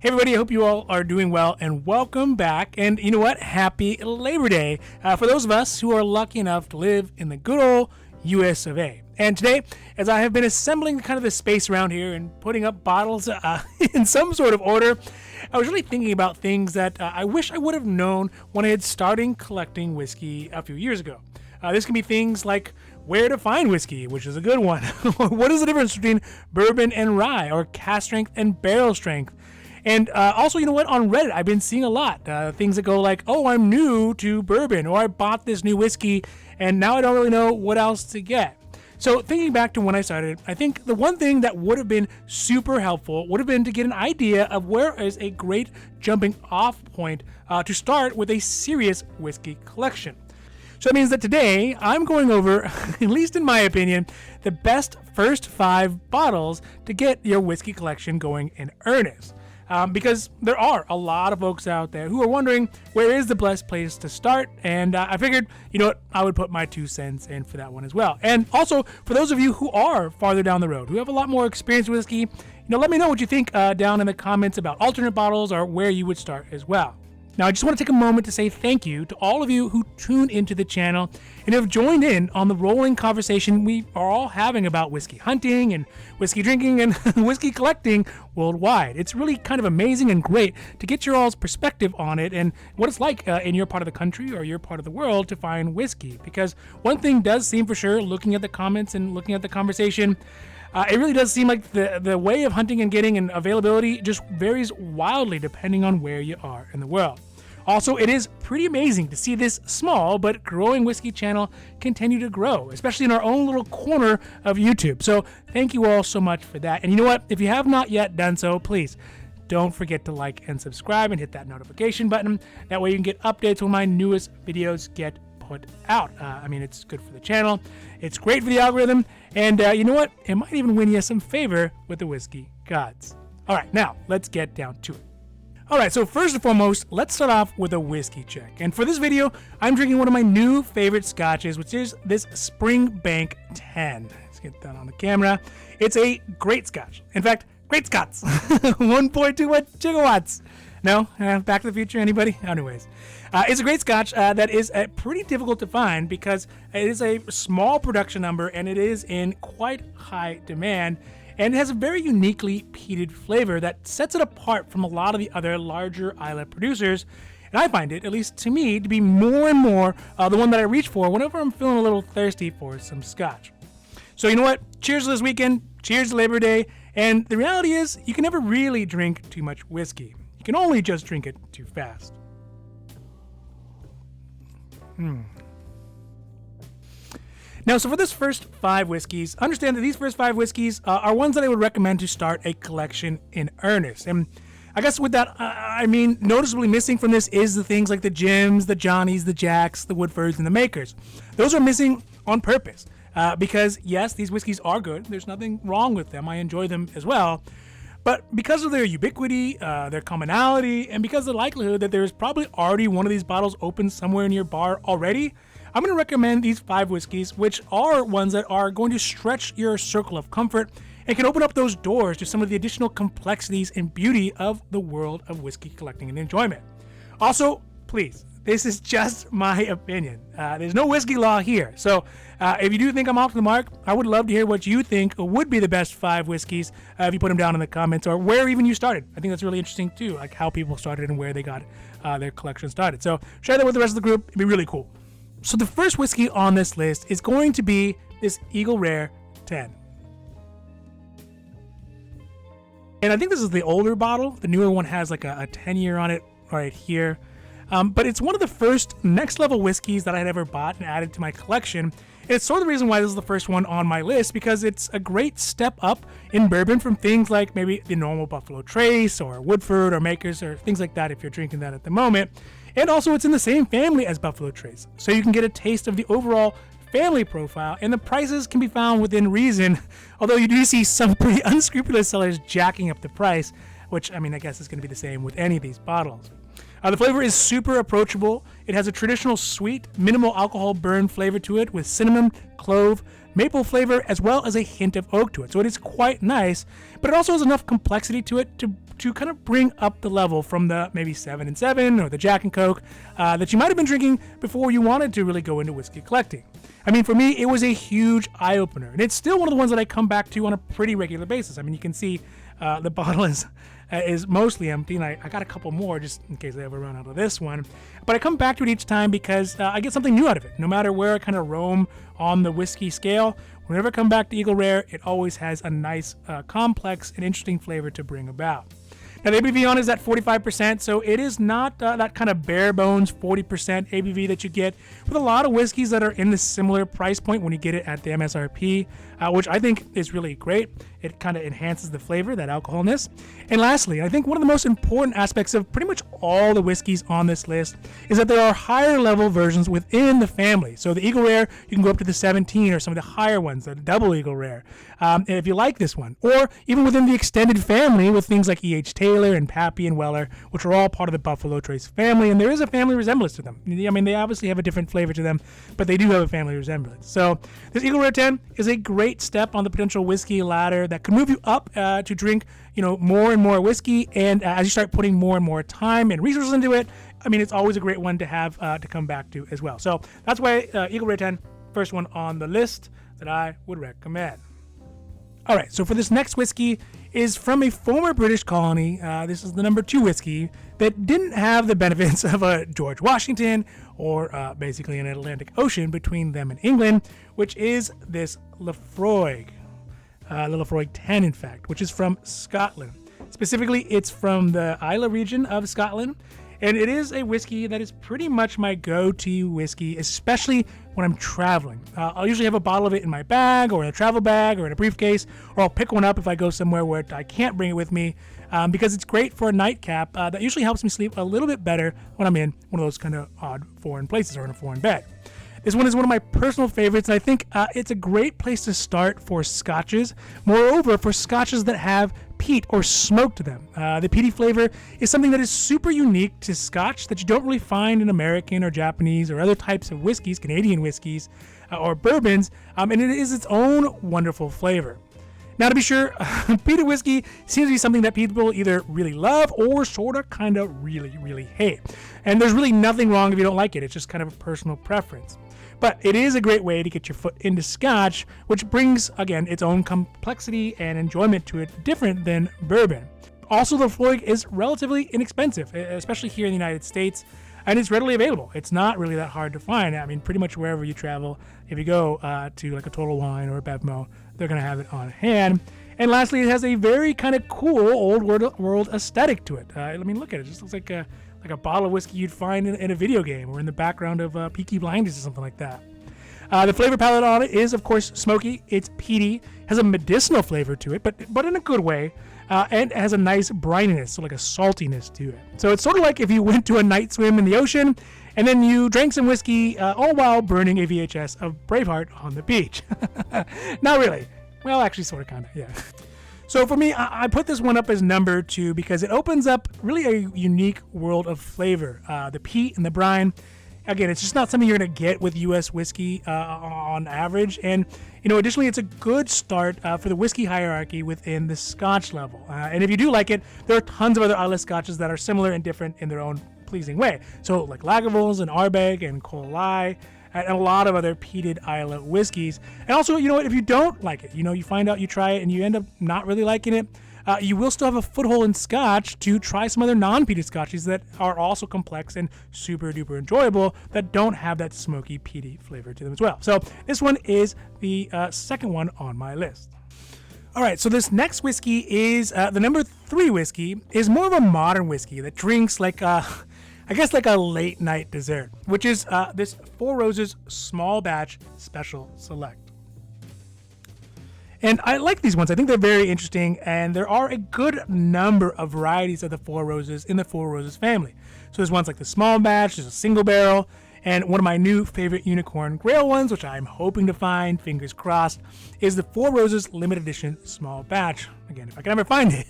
Hey everybody, I hope you all are doing well and welcome back. And you know what? Happy Labor Day for those of us who are lucky enough to live in the good old US of A. And today, as I have been assembling kind of the space around here and putting up bottles in some sort of order, I was really thinking about things that I wish I would have known when I had started collecting whiskey a few years ago. This can be things like where to find whiskey, which is a good one. What is the difference between bourbon and rye, or cask strength and barrel strength? And also, you know what? On Reddit, I've been seeing a lot. Things that go like, oh, I'm new to bourbon, or I bought this new whiskey, and now I don't really know what else to get. So thinking back to when I started, I think the one thing that would have been super helpful would have been to get an idea of where is a great jumping off point to start with a serious whiskey collection. So that means that today I'm going over, at least in my opinion, the best first 5 bottles to get your whiskey collection going in earnest. Because there are a lot of folks out there who are wondering where is the best place to start, and I figured, you know what, I would put my 2 cents in for that one as well. And also, for those of you who are farther down the road, who have a lot more experience with whiskey, let me know what you think down in the comments about alternate bottles or where you would start as well. Now, I just want to take a moment to say thank you to all of you who tune into the channel and have joined in on the rolling conversation we are all having about whiskey hunting and whiskey drinking and whiskey collecting worldwide. It's really kind of amazing and great to get your all's perspective on it and what it's like in your part of the country or your part of the world to find whiskey. Because one thing does seem for sure, looking at the comments and looking at the conversation, it really does seem like the way of hunting and getting and availability just varies wildly depending on where you are in the world. Also, it is pretty amazing to see this small but growing whiskey channel continue to grow, especially in our own little corner of YouTube. So thank you all so much for that. And you know what? If you have not yet done so, please don't forget to like and subscribe and hit that notification button. That way you can get updates when my newest videos get put out. It's good for the channel, it's great for the algorithm, and you know what? It might even win you some favor with the whiskey gods. All right, now let's get down to it. All right, so first and foremost, let's start off with a whiskey check. And for this video, I'm drinking one of my new favorite scotches, which is this Springbank 10. Let's get that on the camera. It's a great scotch. In fact, great Scots. 1.21 gigawatts. No? Back to the Future, anybody? Anyways, it's a great scotch that is pretty difficult to find because it is a small production number and it is in quite high demand. And it has a very uniquely peated flavor that sets it apart from a lot of the other larger islet producers. And I find it, at least to me, to be more and more the one that I reach for whenever I'm feeling a little thirsty for some scotch. So you know what? Cheers to this weekend. Cheers to Labor Day. And the reality is, you can never really drink too much whiskey. You can only just drink it too fast. Now, so for this first 5 whiskeys, understand that these first 5 whiskeys are ones that I would recommend to start a collection in earnest. And I guess with that, noticeably missing from this is the things like the Jims, the Johnnies, the Jacks, the Woodfords, and the Makers. Those are missing on purpose because, yes, these whiskeys are good. There's nothing wrong with them. I enjoy them as well. But because of their ubiquity, their commonality, and because of the likelihood that there's probably already one of these bottles open somewhere in your bar already, I'm going to recommend these 5 whiskeys, which are ones that are going to stretch your circle of comfort and can open up those doors to some of the additional complexities and beauty of the world of whiskey collecting and enjoyment. Also, please, this is just my opinion. There's no whiskey law here. So if you do think I'm off the mark, I would love to hear what you think would be the best 5 whiskeys if you put them down in the comments or where even you started. I think that's really interesting too, like how people started and where they got their collection started. So share that with the rest of the group. It'd be really cool. So the first whiskey on this list is going to be this Eagle Rare 10. And I think this is the older bottle. The newer one has like a 10-year on it right here. But it's one of the first next level whiskeys that I had ever bought and added to my collection. And it's sort of the reason why this is the first one on my list, because it's a great step up in bourbon from things like maybe the normal Buffalo Trace or Woodford or Makers or things like that if you're drinking that at the moment. And also it's in the same family as Buffalo Trace, so you can get a taste of the overall family profile, and the prices can be found within reason, although you do see some pretty unscrupulous sellers jacking up the price, which I guess is going to be the same with any of these bottles. The flavor is super approachable. It has a traditional sweet, minimal alcohol burn flavor to it with cinnamon, clove, maple flavor as well as a hint of oak to it. So it is quite nice, but it also has enough complexity to it to kind of bring up the level from the maybe 7 and 7 or the Jack and Coke that you might have been drinking before you wanted to really go into whiskey collecting. I mean, for me, it was a huge eye-opener, and it's still one of the ones that I come back to on a pretty regular basis. I mean, you can see the bottle is mostly empty, and I got a couple more just in case I ever run out of this one. But I come back to it each time because I get something new out of it. No matter where I kind of roam on the whiskey scale, whenever I come back to Eagle Rare, it always has a nice, complex, and interesting flavor to bring about. Now, the ABV on is at 45%, so it is not that kind of bare bones 40% ABV that you get with a lot of whiskeys that are in the similar price point when you get it at the MSRP, which I think is really great. It kind of enhances the flavor, that alcoholness. And lastly, I think one of the most important aspects of pretty much all the whiskeys on this list is that there are higher level versions within the family. So the Eagle Rare, you can go up to the 17 or some of the higher ones, the double Eagle Rare, if you like this one. Or even within the extended family with things like E.H. Taylor and Pappy and Weller, which are all part of the Buffalo Trace family, and there is a family resemblance to them. I mean, they obviously have a different flavor to them, but they do have a family resemblance. So this Eagle Rare 10 is a great step on the potential whiskey ladder that could move you up to drink, more and more whiskey, and as you start putting more and more time and resources into it, I mean, it's always a great one to have to come back to as well. So that's why Eagle Rare 10, first one on the list that I would recommend. All right, so for this next whiskey is from a former British colony. This is the number 2 whiskey that didn't have the benefits of a George Washington or basically an Atlantic Ocean between them and England, which is this Laphroaig. The Laphroaig 10, in fact, which is from Scotland. Specifically, it's from the Islay region of Scotland, and it is a whiskey that is pretty much my go-to whiskey, especially when I'm traveling. I'll usually have a bottle of it in my bag or in a travel bag or in a briefcase, or I'll pick one up if I go somewhere where I can't bring it with me, because it's great for a nightcap that usually helps me sleep a little bit better when I'm in one of those kind of odd foreign places or in a foreign bed. This one is one of my personal favorites, and I think it's a great place to start for scotches. Moreover, for scotches that have peat or smoke to them. The peaty flavor is something that is super unique to scotch that you don't really find in American or Japanese or other types of whiskeys, Canadian whiskeys, or bourbons, and it is its own wonderful flavor. Now, to be sure, peated whiskey seems to be something that people either really love or sort of kind of really, really hate. And there's really nothing wrong if you don't like it. It's just kind of a personal preference. But it is a great way to get your foot into scotch, which brings, again, its own complexity and enjoyment to it, different than bourbon. Also, the Laphroaig is relatively inexpensive, especially here in the United States, and it's readily available. It's not really that hard to find. I mean, pretty much wherever you travel, if you go to like a Total Wine or a Bevmo, they're going to have it on hand. And lastly, it has a very kind of cool old world aesthetic to it. I mean, look at it. It just looks like a bottle of whiskey you'd find in a video game or in the background of Peaky Blinders or something like that. The flavor palette on it is, of course, smoky. It's peaty, has a medicinal flavor to it, but in a good way, and it has a nice brininess, so like a saltiness to it. So it's sort of like if you went to a night swim in the ocean and then you drank some whiskey, all while burning a VHS of Braveheart on the beach. Not really. Well, actually, sort of, kind of, yeah. So for me, I put this one up as number 2 because it opens up really a unique world of flavor. The peat and the brine. Again, it's just not something you're going to get with U.S. whiskey on average. And, additionally, it's a good start for the whiskey hierarchy within the Scotch level. And if you do like it, there are tons of other Islay Scotches that are similar and different in their own pleasing way. So like Lagavulins and Ardbeg and Colai, and a lot of other peated Islay whiskeys. And also, if you don't like it, you find out, you try it, and you end up not really liking it, you will still have a foothold in Scotch to try some other non-peated Scotches that are also complex and super duper enjoyable that don't have that smoky peaty flavor to them as well. So this one is the second one on my list. All right, so this next whiskey is the number 3 whiskey is more of a modern whiskey that drinks like like a late night dessert, which is this Four Roses Small Batch Special Select. And I like these ones. I think they're very interesting, and there are a good number of varieties of the Four Roses in the Four Roses family. So there's ones like the small batch, there's a single barrel, and one of my new favorite unicorn grail ones, which I'm hoping to find, fingers crossed, is the Four Roses limited edition small batch. Again, if I can ever find it.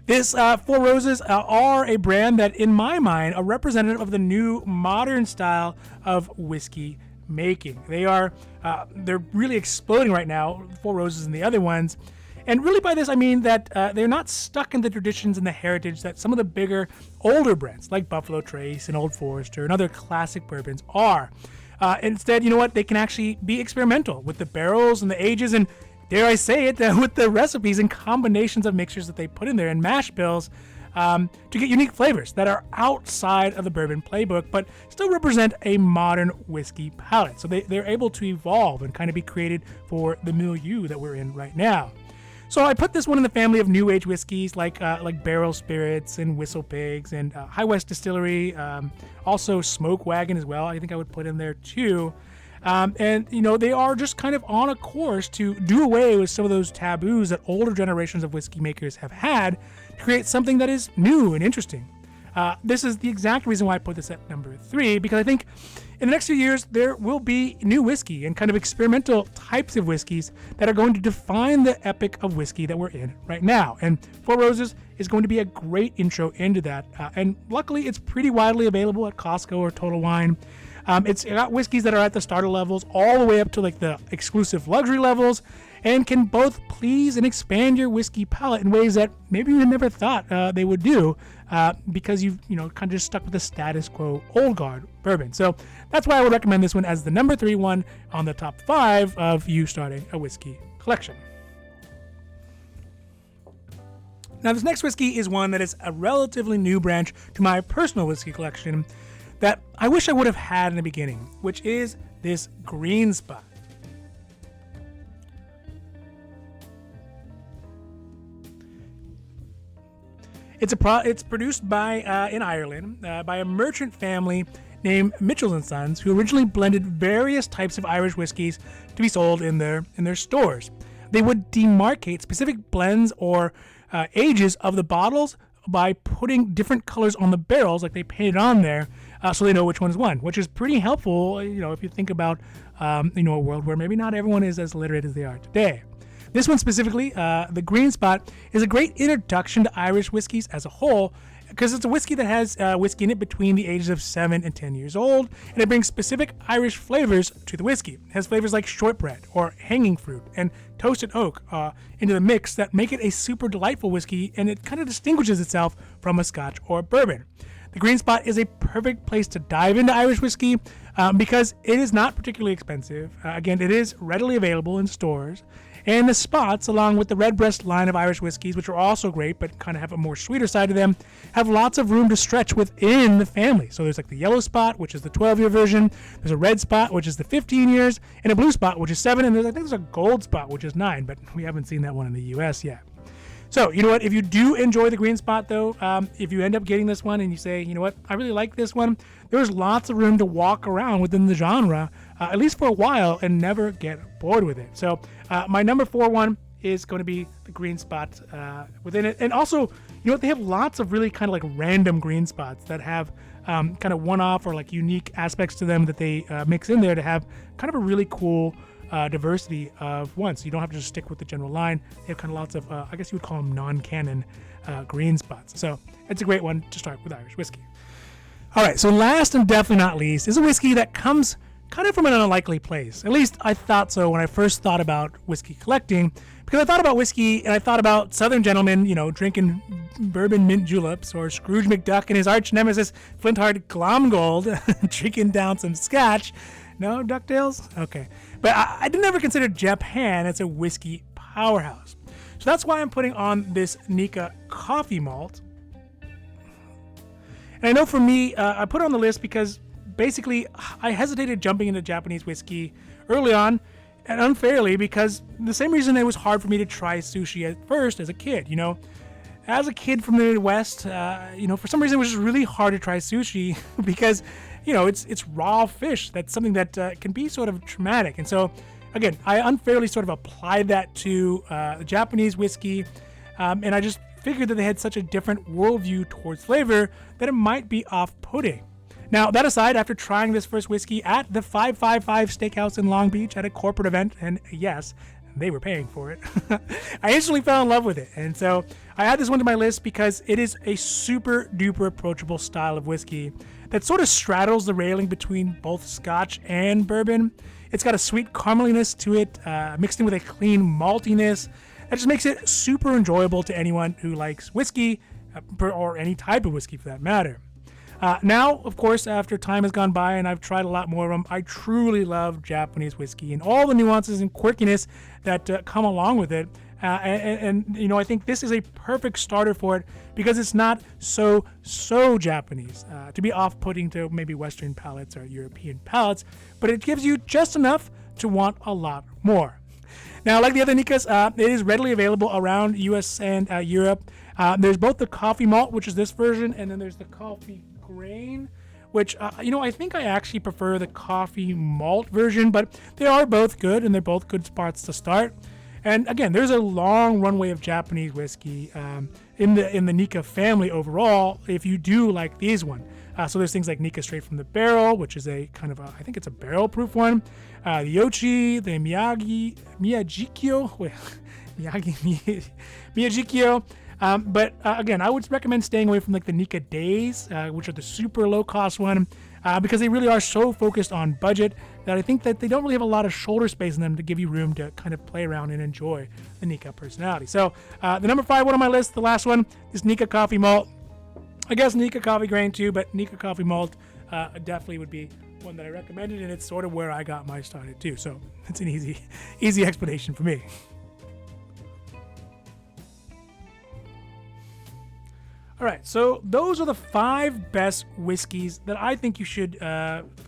This Four Roses are a brand that, in my mind, are representative of the new modern style of whiskey making. They're really exploding right now, Four Roses and the other ones. And really by this, I mean that they're not stuck in the traditions and the heritage that some of the bigger, older brands like Buffalo Trace and Old Forester and other classic bourbons are. Instead, you know what? They can actually be experimental with the barrels and the ages and, dare I say it, with the recipes and combinations of mixtures that they put in there and mash bills to get unique flavors that are outside of the bourbon playbook, but still represent a modern whiskey palate. So they're able to evolve and kind of be created for the milieu that we're in right now. So I put this one in the family of new age whiskeys like Barrel Spirits and Whistle Pigs and High West Distillery, also Smoke Wagon as well. I think I would put in there too. And, you know, they are just kind of on a course to do away with some of those taboos that older generations of whiskey makers have had to create something that is new and interesting. This is the exact reason why I put this at number 3, because I think in the next few years, there will be new whiskey and kind of experimental types of whiskeys that are going to define the epic of whiskey that we're in right now. And Four Roses is going to be a great intro into that. And luckily, it's pretty widely available at Costco or Total Wine. It's got whiskeys that are at the starter levels all the way up to like the exclusive luxury levels and can both please and expand your whiskey palate in ways that maybe you never thought they would do because you've kind of just stuck with the status quo old guard bourbon. So that's why I would recommend this one as the number 3 one on the top 5 of you starting a whiskey collection. Now this next whiskey is one that is a relatively new branch to my personal whiskey collection that I wish I would have had in the beginning, which is this Green Spot. It's produced by in Ireland by a merchant family named Mitchell & Sons, who originally blended various types of Irish whiskeys to be sold in their stores. They would demarcate specific blends or ages of the bottles by putting different colors on the barrels, like they painted on there, so they know which one is one, which is pretty helpful, if you think about, a world where maybe not everyone is as literate as they are today. This one specifically, the Green Spot, is a great introduction to Irish whiskeys as a whole, because it's a whiskey that has whiskey in it between the ages of 7 and 10 years old, and it brings specific Irish flavors to the whiskey. It has flavors like shortbread or hanging fruit and toasted oak into the mix that make it a super delightful whiskey, and it kind of distinguishes itself from a Scotch or bourbon. The Green Spot is a perfect place to dive into Irish whiskey because it is not particularly expensive. Again, it is readily available in stores. And the Spots, along with the Redbreast line of Irish whiskeys, which are also great but kind of have a more sweeter side to them, have lots of room to stretch within the family. So there's like the Yellow Spot, which is the 12-year version. There's a Red Spot, which is the 15 years, and a Blue Spot, which is 7, and I think there's a Gold Spot, which is 9, but we haven't seen that one in the U.S. yet. So, you know what, if you do enjoy the Green Spot, though, if you end up getting this one and you say, you know what, I really like this one, there's lots of room to walk around within the genre, at least for a while, and never get bored with it. So, my number 4 one is going to be the Green Spot within it. And also, you know what, they have lots of really kind of like random Green Spots that have kind of one-off or like unique aspects to them that they mix in there to have kind of a really cool diversity of ones. So you don't have to just stick with the general line. They have kind of lots of, I guess you would call them non-canon Green Spots. So it's a great one to start with Irish whiskey. All right, so last and definitely not least is a whiskey that comes kind of from an unlikely place. At least I thought so when I first thought about whiskey collecting, because I thought about whiskey and I thought about Southern gentlemen, drinking bourbon mint juleps, or Scrooge McDuck and his arch nemesis Flintheart Glomgold drinking down some scotch. No, DuckTales? Okay. But I didn't ever consider Japan as a whiskey powerhouse. So that's why I'm putting on this Nikka coffee malt. And I know for me, I put it on the list because basically I hesitated jumping into Japanese whiskey early on, and unfairly, because the same reason it was hard for me to try sushi at first as a kid. As a kid from the Midwest, for some reason it was just really hard to try sushi because it's raw fish. That's something that can be sort of traumatic. And so, again, I unfairly sort of applied that to the Japanese whiskey, and I just figured that they had such a different worldview towards flavor that it might be off-putting. Now, that aside, after trying this first whiskey at the 555 Steakhouse in Long Beach at a corporate event, and yes, they were paying for it. I instantly fell in love with it. And so I add this one to my list because it is a super duper approachable style of whiskey that sort of straddles the railing between both Scotch and bourbon. It's got a sweet carameliness to it, mixed in with a clean maltiness that just makes it super enjoyable to anyone who likes whiskey, or any type of whiskey for that matter. Now, of course, after time has gone by and I've tried a lot more of them, I truly love Japanese whiskey and all the nuances and quirkiness that come along with it. And I think this is a perfect starter for it because it's not so Japanese to be off-putting to maybe Western palates or European palates, but it gives you just enough to want a lot more. Now, like the other Nikas, it is readily available around US and Europe. There's both the coffee malt, which is this version, and then there's the coffee grain, which, I think I actually prefer the coffee malt version, but they are both good, and they're both good spots to start. And again, there's a long runway of Japanese whiskey in the Nika family overall, if you do like these one. So there's things like Nika Straight from the Barrel, which is a kind of I think it's a barrel-proof one. The Yochi, the Miyagikyo. But again, I would recommend staying away from like the Nika Days, which are the super low-cost one, because they really are so focused on budget that I think that they don't really have a lot of shoulder space in them to give you room to kind of play around and enjoy the Nika personality. So the number 5 one on my list, the last one, is Nika Coffee Malt. I guess Nika Coffee Grain too, but Nika Coffee Malt definitely would be one that I recommended, and it's sort of where I got my started too. So it's an easy explanation for me. All right, so those are the 5 best whiskeys that I think you should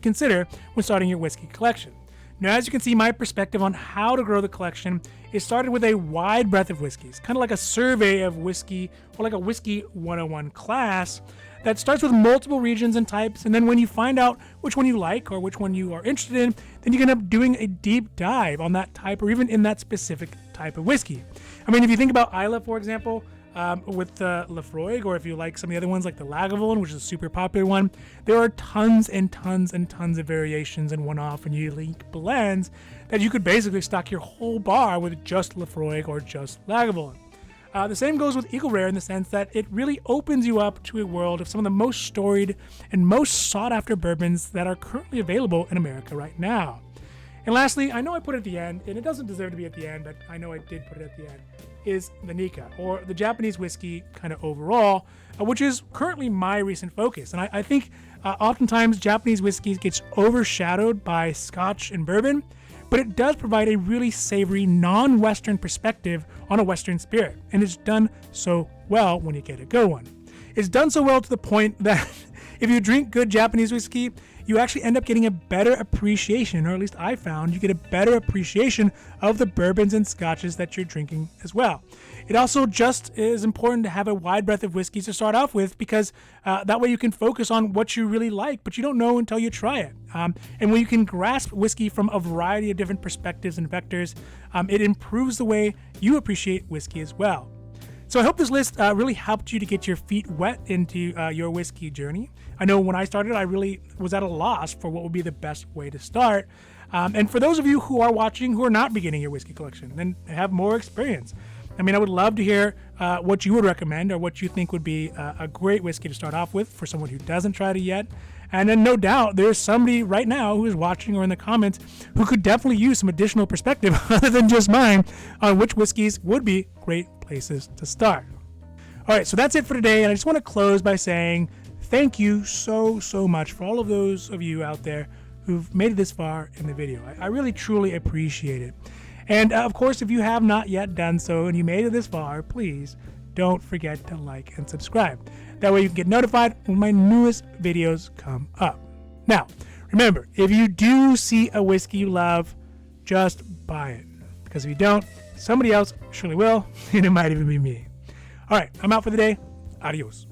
consider when starting your whiskey collection. Now, as you can see, my perspective on how to grow the collection is started with a wide breadth of whiskeys, kind of like a survey of whiskey, or like a Whiskey 101 class that starts with multiple regions and types, and then when you find out which one you like or which one you are interested in, then you can end up doing a deep dive on that type or even in that specific type of whiskey. I mean, if you think about Islay, for example, with the Laphroaig, or if you like some of the other ones like the Lagavulin, which is a super popular one, there are tons and tons and tons of variations and one-off and unique blends that you could basically stock your whole bar with just Laphroaig or just Lagavulin. The same goes with Eagle Rare in the sense that it really opens you up to a world of some of the most storied and most sought-after bourbons that are currently available in America right now. And lastly, I know I put it at the end, and it doesn't deserve to be at the end, but I know I did put it at the end, is the Nika, or the Japanese whiskey kind of overall, which is currently my recent focus. And I think oftentimes Japanese whiskey gets overshadowed by Scotch and bourbon, but it does provide a really savory, non-Western perspective on a Western spirit, and it's done so well when you get a good one. It's done so well to the point that if you drink good Japanese whiskey, you actually end up getting a better appreciation, or at least I found you get a better appreciation of the bourbons and scotches that you're drinking as well. It also just is important to have a wide breadth of whiskeys to start off with, because that way you can focus on what you really like, but you don't know until you try it. And when you can grasp whiskey from a variety of different perspectives and vectors, it improves the way you appreciate whiskey as well. So I hope this list really helped you to get your feet wet into your whiskey journey. I know when I started, I really was at a loss for what would be the best way to start. And for those of you who are watching who are not beginning your whiskey collection and have more experience, I mean, I would love to hear what you would recommend or what you think would be a great whiskey to start off with for someone who doesn't try it yet. And then no doubt there's somebody right now who is watching or in the comments who could definitely use some additional perspective other than just mine on which whiskeys would be great places to start. All right, so that's it for today. And I just want to close by saying thank you so much for all of those of you out there who've made it this far in the video. I really, truly appreciate it. And of course, if you have not yet done so and you made it this far, please don't forget to like and subscribe. That way you can get notified when my newest videos come up. Now, remember, if you do see a whiskey you love, just buy it. Because if you don't, somebody else surely will, and it might even be me. All right, I'm out for the day. Adios.